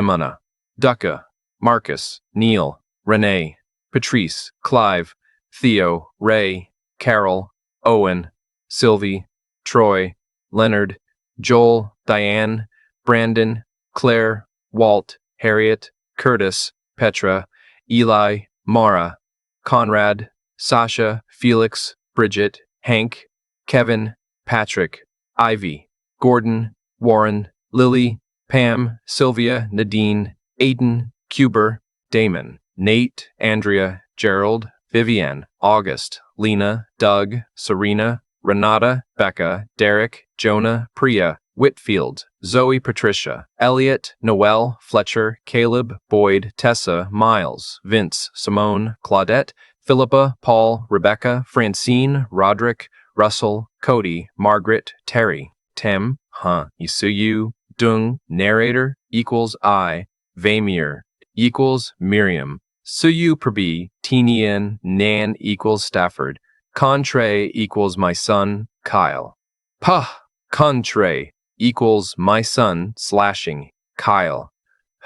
Ramona, Ducka, Marcus, Neil, Renee, Patrice, Clive, Theo, Ray, Carol, Owen, Sylvie, Troy, Leonard, Joel, Diane, Brandon, Claire, Walt, Harriet, Curtis, Petra, Eli, Mara, Conrad, Sasha, Felix, Bridget, Hank, Kevin, Patrick, Ivy, Gordon, Warren, Lily, Pam, Sylvia, Nadine, Aiden, Cuber, Damon, Nate, Andrea, Gerald, Vivienne, August, Lena, Doug, Serena, Renata, Becca, Derek, Jonah, Priya, Whitfield, Zoe, Patricia, Elliot, Noel, Fletcher, Caleb, Boyd, Tessa, Miles, Vince, Simone, Claudette, Philippa, Paul, Rebecca, Francine, Roderick, Russell, Cody, Margaret, Terry, Tim, Isuyu, Dung, narrator, equals I, Vamir, equals Miriam, Suyu Prabi, Tinian, Nan equals Stafford, Contre equals my son, Kyle. Contre equals my son, slashing, Kyle.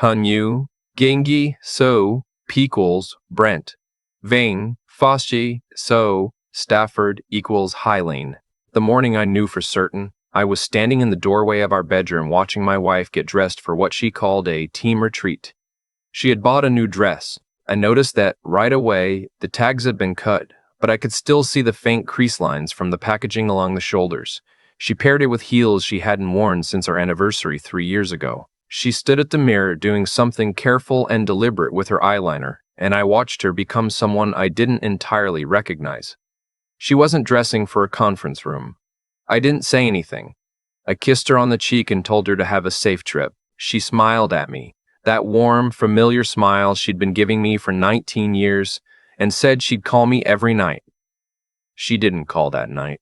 Hanyu, Gengi, so, equals Brent. Vane, Foshi, so, Stafford equals Hylane. The morning I knew for certain, I was standing in the doorway of our bedroom watching my wife get dressed for what she called a team retreat. She had bought a new dress. I noticed that, right away, the tags had been cut, but I could still see the faint crease lines from the packaging along the shoulders. She paired it with heels she hadn't worn since our anniversary 3 years ago. She stood at the mirror doing something careful and deliberate with her eyeliner, and I watched her become someone I didn't entirely recognize. She wasn't dressing for a conference room. I didn't say anything. I kissed her on the cheek and told her to have a safe trip. She smiled at me, that warm, familiar smile she'd been giving me for 19 years, and said she'd call me every night. She didn't call that night.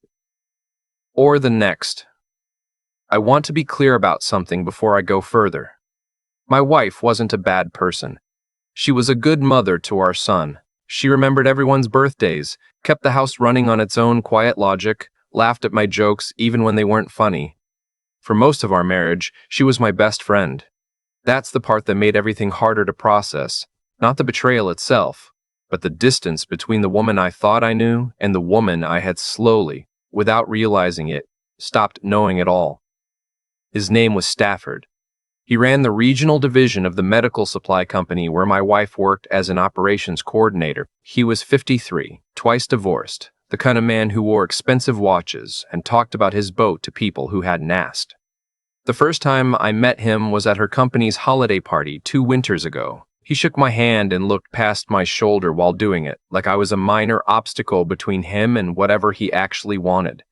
Or the next. I want to be clear about something before I go further. My wife wasn't a bad person. She was a good mother to our son. She remembered everyone's birthdays, kept the house running on its own quiet logic, laughed at my jokes even when they weren't funny. For most of our marriage, she was my best friend. That's the part that made everything harder to process, not the betrayal itself, but the distance between the woman I thought I knew and the woman I had slowly, without realizing it, stopped knowing at all. His name was Stafford. He ran the regional division of the medical supply company where my wife worked as an operations coordinator. He was 53, twice divorced, the kind of man who wore expensive watches and talked about his boat to people who hadn't asked. The first time I met him was at her company's holiday party 2 winters ago. He shook my hand and looked past my shoulder while doing it, like I was a minor obstacle between him and whatever he actually wanted.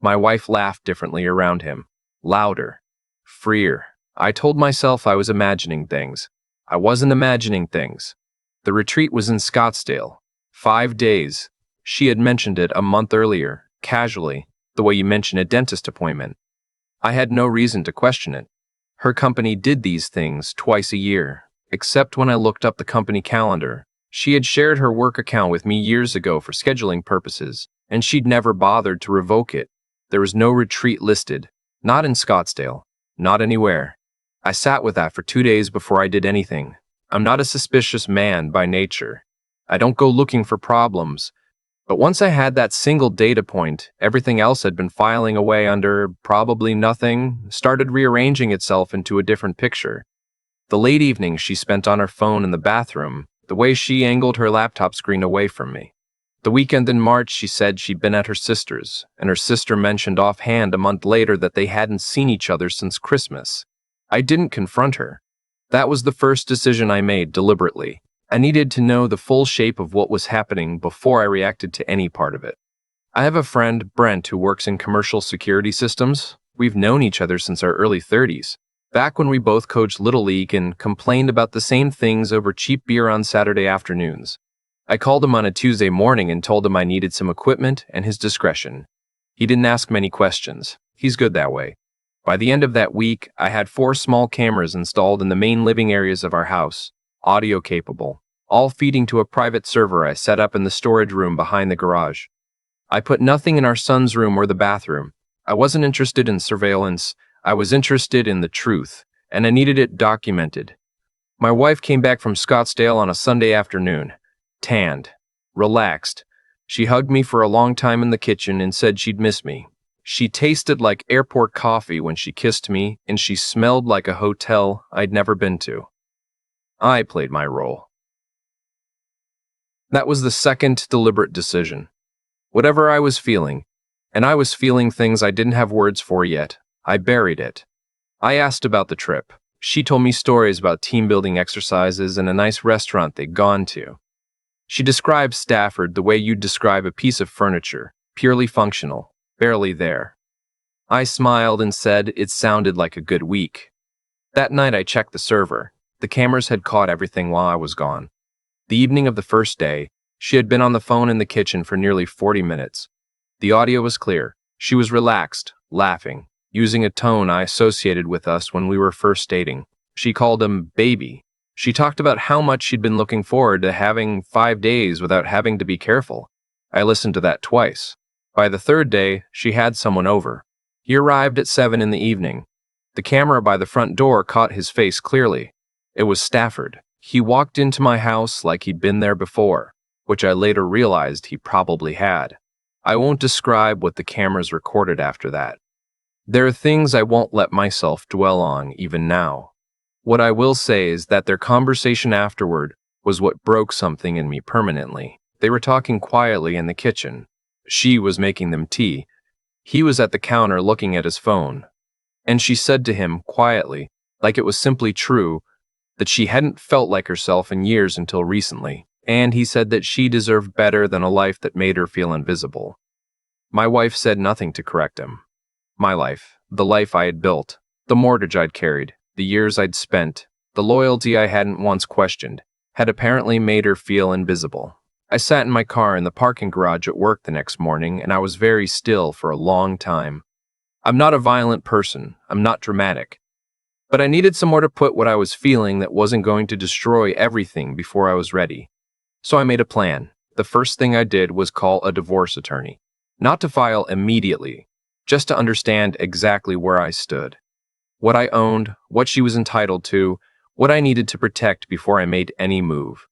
My wife laughed differently around him. Louder. Freer. I told myself I was imagining things. I wasn't imagining things. The retreat was in Scottsdale. 5 days. She had mentioned it a month earlier, casually, the way you mention a dentist appointment. I had no reason to question it. Her company did these things twice a year, except when I looked up the company calendar. She had shared her work account with me years ago for scheduling purposes, and she'd never bothered to revoke it. There was no retreat listed, not in Scottsdale, not anywhere. I sat with that for 2 days before I did anything. I'm not a suspicious man by nature. I don't go looking for problems. But once I had that single data point, everything else had been filing away under probably nothing, started rearranging itself into a different picture. The late evening she spent on her phone in the bathroom, the way she angled her laptop screen away from me. The weekend in March she said she'd been at her sister's, and her sister mentioned offhand a month later that they hadn't seen each other since Christmas. I didn't confront her. That was the first decision I made deliberately. I needed to know the full shape of what was happening before I reacted to any part of it. I have a friend, Brent, who works in commercial security systems. We've known each other since our early 30s. Back when we both coached Little League and complained about the same things over cheap beer on Saturday afternoons. I called him on a Tuesday morning and told him I needed some equipment and his discretion. He didn't ask many questions. He's good that way. By the end of that week, I had 4 small cameras installed in the main living areas of our house, audio capable, all feeding to a private server I set up in the storage room behind the garage. I put nothing in our son's room or the bathroom. I wasn't interested in surveillance. I was interested in the truth, and I needed it documented. My wife came back from Scottsdale on a Sunday afternoon, tanned, relaxed. She hugged me for a long time in the kitchen and said she'd miss me. She tasted like airport coffee when she kissed me, and she smelled like a hotel I'd never been to. I played my role. That was the second deliberate decision. Whatever I was feeling, and I was feeling things I didn't have words for yet, I buried it. I asked about the trip. She told me stories about team-building exercises and a nice restaurant they'd gone to. She described Stafford the way you'd describe a piece of furniture, purely functional, barely there. I smiled and said it sounded like a good week. That night I checked the server. The cameras had caught everything while I was gone. The evening of the first day, she had been on the phone in the kitchen for nearly 40 minutes. The audio was clear. She was relaxed, laughing, using a tone I associated with us when we were first dating. She called him baby. She talked about how much she'd been looking forward to having 5 days without having to be careful. I listened to that twice. By the third day, she had someone over. He arrived at 7 in the evening. The camera by the front door caught his face clearly. It was Stafford. He walked into my house like he'd been there before, which I later realized he probably had. I won't describe what the cameras recorded after that. There are things I won't let myself dwell on even now. What I will say is that their conversation afterward was what broke something in me permanently. They were talking quietly in the kitchen. She was making them tea. He was at the counter looking at his phone. And she said to him quietly, like it was simply true, that she hadn't felt like herself in years until recently. And he said that she deserved better than a life that made her feel invisible. My wife said nothing to correct him. My life, the life I had built, the mortgage I'd carried, the years I'd spent, the loyalty I hadn't once questioned, had apparently made her feel invisible. I sat in my car in the parking garage at work the next morning, and I was very still for a long time. I'm not a violent person. I'm not dramatic. But I needed somewhere to put what I was feeling that wasn't going to destroy everything before I was ready. So I made a plan. The first thing I did was call a divorce attorney. Not to file immediately, just to understand exactly where I stood. What I owned, what she was entitled to, what I needed to protect before I made any move.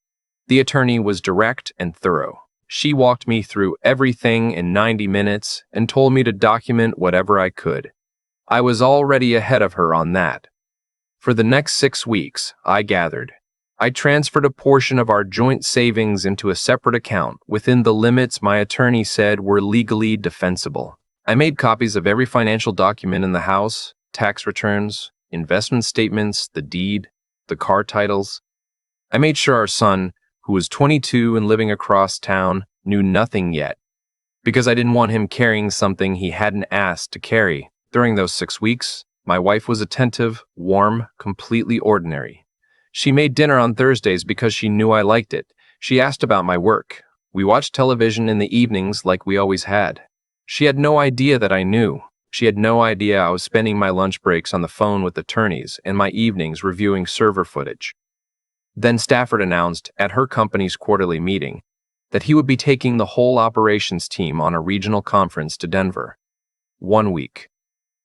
The attorney was direct and thorough. She walked me through everything in 90 minutes and told me to document whatever I could. I was already ahead of her on that. For the next 6 weeks, I gathered. I transferred a portion of our joint savings into a separate account within the limits my attorney said were legally defensible. I made copies of every financial document in the house, tax returns, investment statements, the deed, the car titles. I made sure our son, who was 22 and living across town, knew nothing yet, because I didn't want him carrying something he hadn't asked to carry. During those 6 weeks, my wife was attentive, warm, completely ordinary. She made dinner on Thursdays because she knew I liked it. She asked about my work. We watched television in the evenings like we always had. She had no idea that I knew. She had no idea I was spending my lunch breaks on the phone with attorneys and my evenings reviewing server footage. Then Stafford announced at her company's quarterly meeting that he would be taking the whole operations team on a regional conference to Denver. 1 week.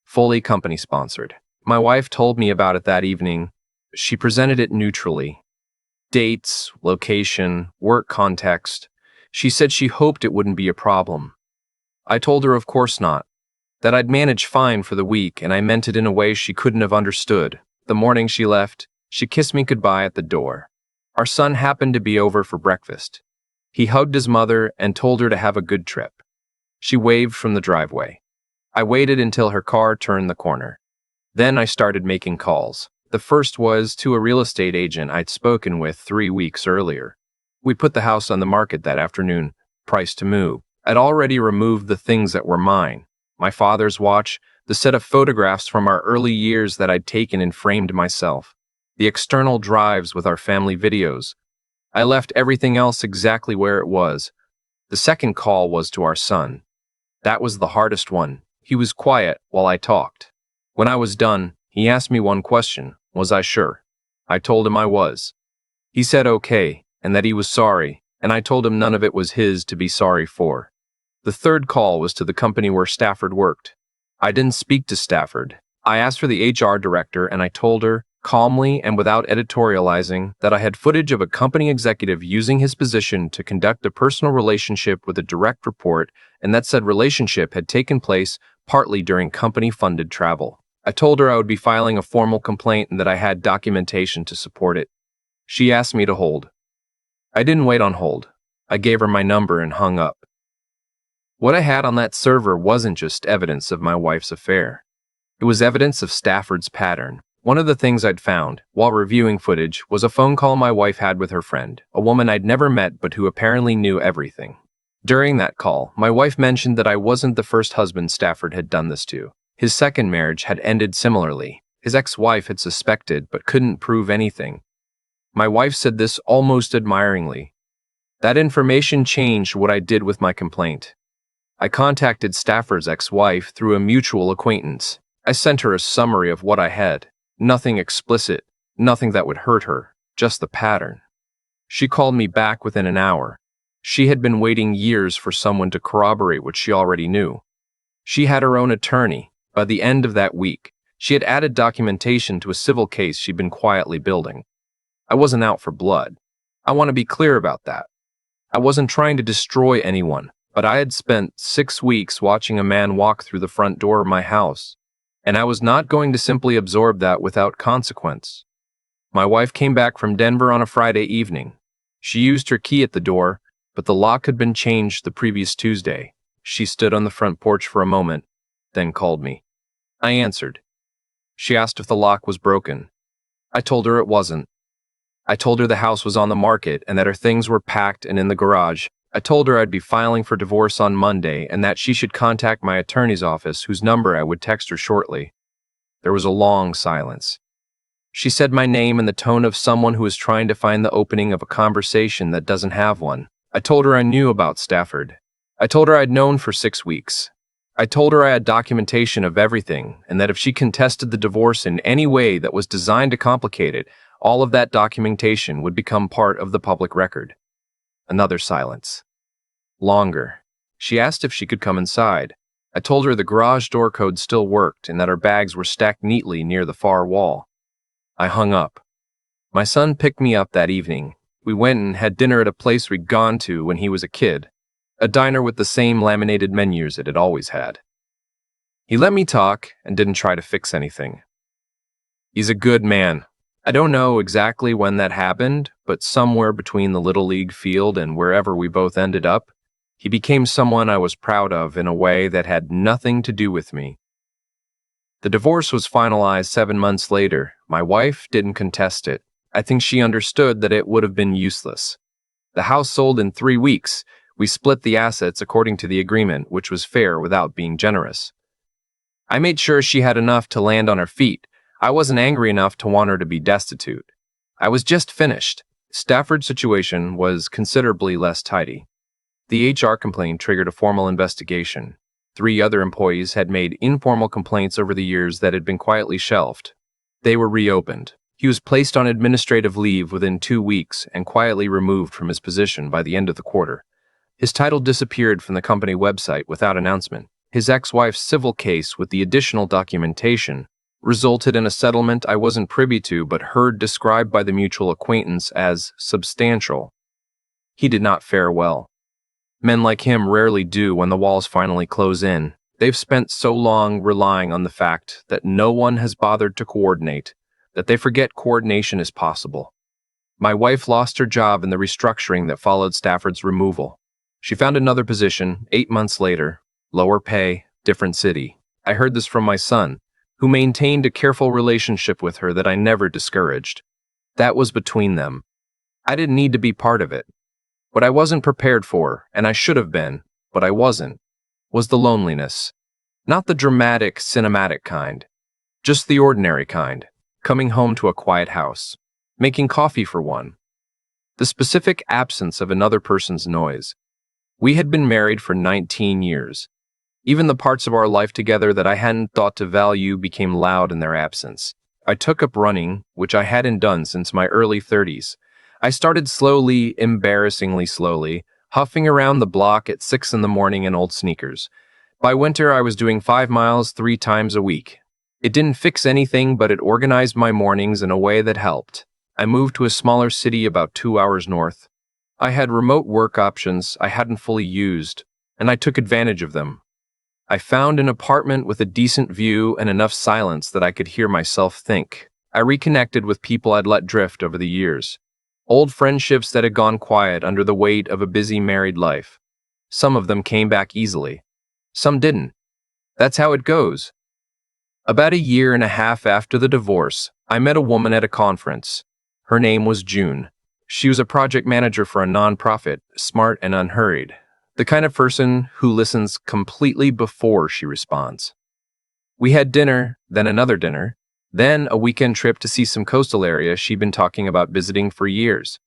Fully company-sponsored. My wife told me about it that evening. She presented it neutrally. Dates, location, work context. She said she hoped it wouldn't be a problem. I told her of course not, that I'd manage fine for the week, and I meant it in a way she couldn't have understood. The morning she left, she kissed me goodbye at the door. Our son happened to be over for breakfast. He hugged his mother and told her to have a good trip. She waved from the driveway. I waited until her car turned the corner. Then I started making calls. The first was to a real estate agent I'd spoken with 3 weeks earlier. We put the house on the market that afternoon, price to move. I'd already removed the things that were mine. My father's watch, the set of photographs from our early years that I'd taken and framed myself, the external drives with our family videos. I left everything else exactly where it was. The second call was to our son. That was the hardest one. He was quiet while I talked. When I was done, he asked me one question. Was I sure? I told him I was. He said okay, and that he was sorry, and I told him none of it was his to be sorry for. The third call was to the company where Stafford worked. I didn't speak to Stafford. I asked for the HR director, and I told her calmly and without editorializing, that I had footage of a company executive using his position to conduct a personal relationship with a direct report, and that said relationship had taken place partly during company-funded travel. I told her I would be filing a formal complaint and that I had documentation to support it. She asked me to hold. I didn't wait on hold. I gave her my number and hung up. What I had on that server wasn't just evidence of my wife's affair. It was evidence of Stafford's pattern. One of the things I'd found, while reviewing footage, was a phone call my wife had with her friend, a woman I'd never met but who apparently knew everything. During that call, my wife mentioned that I wasn't the first husband Stafford had done this to. His second marriage had ended similarly. His ex-wife had suspected but couldn't prove anything. My wife said this almost admiringly. That information changed what I did with my complaint. I contacted Stafford's ex-wife through a mutual acquaintance. I sent her a summary of what I had. Nothing explicit, nothing that would hurt her, just the pattern. She called me back within an hour. She had been waiting years for someone to corroborate what she already knew. She had her own attorney. By the end of that week, she had added documentation to a civil case she'd been quietly building. I wasn't out for blood. I want to be clear about that. I wasn't trying to destroy anyone, but I had spent 6 weeks watching a man walk through the front door of my house, and I was not going to simply absorb that without consequence. My wife came back from Denver on a Friday evening. She used her key at the door, but the lock had been changed the previous Tuesday. She stood on the front porch for a moment, then called me. I answered. She asked if the lock was broken. I told her it wasn't. I told her the house was on the market and that her things were packed and in the garage. I told her I'd be filing for divorce on Monday and that she should contact my attorney's office, whose number I would text her shortly. There was a long silence. She said my name in the tone of someone who is trying to find the opening of a conversation that doesn't have one. I told her I knew about Stafford. I told her I'd known for 6 weeks. I told her I had documentation of everything, and that if she contested the divorce in any way that was designed to complicate it, all of that documentation would become part of the public record. Another silence. Longer. She asked if she could come inside. I told her the garage door code still worked and that our bags were stacked neatly near the far wall. I hung up. My son picked me up that evening. We went and had dinner at a place we'd gone to when he was a kid, a diner with the same laminated menus it had always had. He let me talk and didn't try to fix anything. He's a good man. I don't know exactly when that happened, but somewhere between the Little League field and wherever we both ended up, he became someone I was proud of in a way that had nothing to do with me. The divorce was finalized 7 months later. My wife didn't contest it. I think she understood that it would have been useless. The house sold in 3 weeks. We split the assets according to the agreement, which was fair without being generous. I made sure she had enough to land on her feet. I wasn't angry enough to want her to be destitute. I was just finished. Stafford's situation was considerably less tidy. The HR complaint triggered a formal investigation. 3 other employees had made informal complaints over the years that had been quietly shelved. They were reopened. He was placed on administrative leave within 2 weeks and quietly removed from his position by the end of the quarter. His title disappeared from the company website without announcement. His ex-wife's civil case with the additional documentation resulted in a settlement I wasn't privy to but heard described by the mutual acquaintance as substantial. He did not fare well. Men like him rarely do when the walls finally close in. They've spent so long relying on the fact that no one has bothered to coordinate, that they forget coordination is possible. My wife lost her job in the restructuring that followed Stafford's removal. She found another position 8 months later, lower pay, different city. I heard this from my son, who maintained a careful relationship with her that I never discouraged. That was between them. I didn't need to be part of it. What I wasn't prepared for, and I should have been, but I wasn't, was the loneliness. Not the dramatic, cinematic kind. Just the ordinary kind. Coming home to a quiet house. Making coffee for one. The specific absence of another person's noise. We had been married for 19 years. Even the parts of our life together that I hadn't thought to value became loud in their absence. I took up running, which I hadn't done since my early 30s. I started slowly, embarrassingly slowly, huffing around the block at 6 in the morning in old sneakers. By winter, I was doing 5 miles 3 times a week. It didn't fix anything, but it organized my mornings in a way that helped. I moved to a smaller city about 2 hours north. I had remote work options I hadn't fully used, and I took advantage of them. I found an apartment with a decent view and enough silence that I could hear myself think. I reconnected with people I'd let drift over the years. Old friendships that had gone quiet under the weight of a busy married life. Some of them came back easily. Some didn't. That's how it goes. About a year and a half after the divorce, I met a woman at a conference. Her name was June. She was a project manager for a nonprofit, smart and unhurried. The kind of person who listens completely before she responds. We had dinner, then another dinner, then a weekend trip to see some coastal area she'd been talking about visiting for years.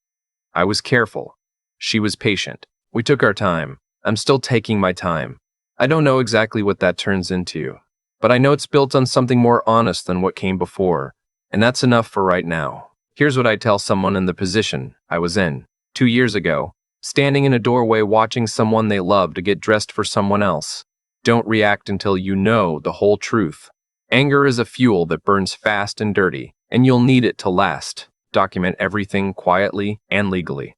I was careful. She was patient. We took our time. I'm still taking my time. I don't know exactly what that turns into, but I know it's built on something more honest than what came before, and that's enough for right now. Here's what I tell someone in the position I was in 2 years ago, standing in a doorway watching someone they love to get dressed for someone else. Don't react until you know the whole truth. Anger is a fuel that burns fast and dirty, and you'll need it to last. Document everything quietly and legally.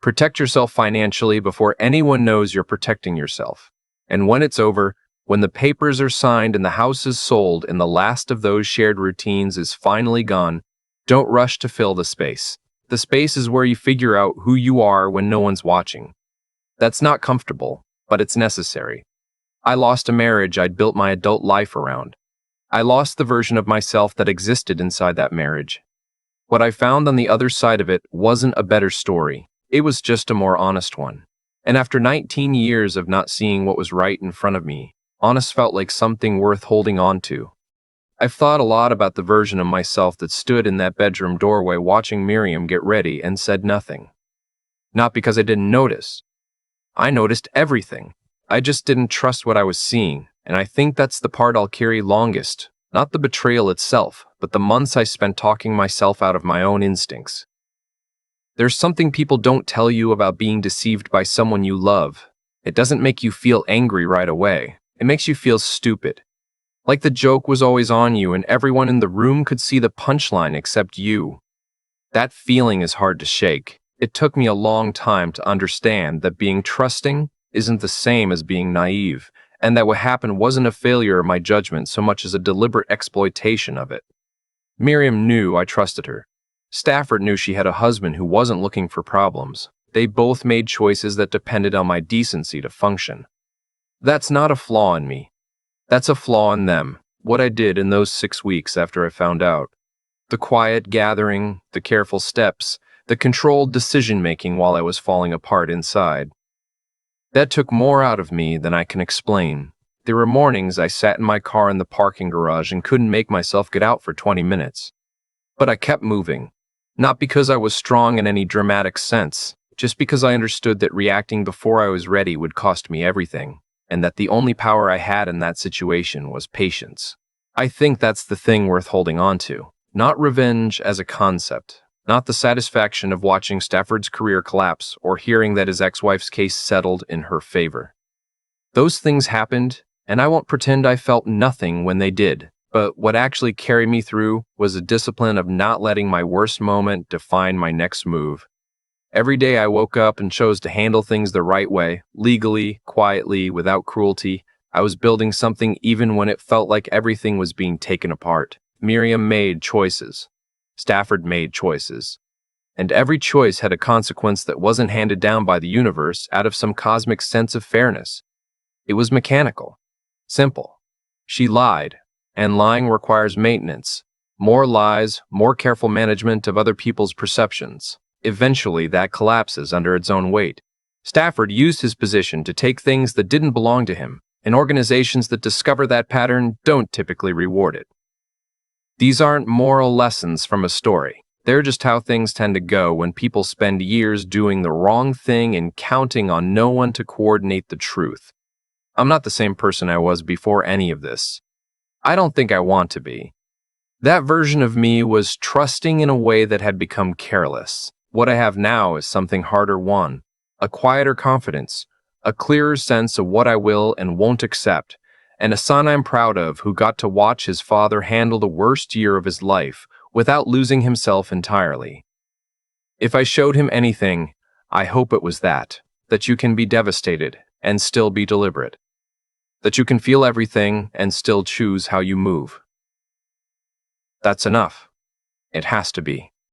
Protect yourself financially before anyone knows you're protecting yourself. And when it's over, when the papers are signed and the house is sold and the last of those shared routines is finally gone, don't rush to fill the space. The space is where you figure out who you are when no one's watching. That's not comfortable, but it's necessary. I lost a marriage I'd built my adult life around. I lost the version of myself that existed inside that marriage. What I found on the other side of it wasn't a better story. It was just a more honest one. And after 19 years of not seeing what was right in front of me, honest felt like something worth holding on to. I've thought a lot about the version of myself that stood in that bedroom doorway watching Miriam get ready and said nothing. Not because I didn't notice. I noticed everything. I just didn't trust what I was seeing, and I think that's the part I'll carry longest. Not the betrayal itself, but the months I spent talking myself out of my own instincts. There's something people don't tell you about being deceived by someone you love. It doesn't make you feel angry right away. It makes you feel stupid. Like the joke was always on you and everyone in the room could see the punchline except you. That feeling is hard to shake. It took me a long time to understand that being trusting isn't the same as being naive, and that what happened wasn't a failure of my judgment so much as a deliberate exploitation of it. Miriam knew I trusted her. Stafford knew she had a husband who wasn't looking for problems. They both made choices that depended on my decency to function. That's not a flaw in me. That's a flaw in them, what I did in those 6 weeks after I found out. The quiet gathering, the careful steps, the controlled decision-making while I was falling apart inside. That took more out of me than I can explain. There were mornings I sat in my car in the parking garage and couldn't make myself get out for 20 minutes. But I kept moving. Not because I was strong in any dramatic sense, just because I understood that reacting before I was ready would cost me everything, and that the only power I had in that situation was patience. I think that's the thing worth holding on to. Not revenge as a concept. Not the satisfaction of watching Stafford's career collapse or hearing that his ex-wife's case settled in her favor. Those things happened, and I won't pretend I felt nothing when they did. But what actually carried me through was a discipline of not letting my worst moment define my next move. Every day I woke up and chose to handle things the right way, legally, quietly, without cruelty. I was building something even when it felt like everything was being taken apart. Miriam made choices. Stafford made choices. And every choice had a consequence that wasn't handed down by the universe out of some cosmic sense of fairness. It was mechanical. Simple. She lied. And lying requires maintenance. More lies, more careful management of other people's perceptions. Eventually, that collapses under its own weight. Stafford used his position to take things that didn't belong to him, and organizations that discover that pattern don't typically reward it. These aren't moral lessons from a story. They're just how things tend to go when people spend years doing the wrong thing and counting on no one to coordinate the truth. I'm not the same person I was before any of this. I don't think I want to be. That version of me was trusting in a way that had become careless. What I have now is something harder won, a quieter confidence, a clearer sense of what I will and won't accept, and a son I'm proud of who got to watch his father handle the worst year of his life without losing himself entirely. If I showed him anything, I hope it was that you can be devastated and still be deliberate, that you can feel everything and still choose how you move. That's enough. It has to be.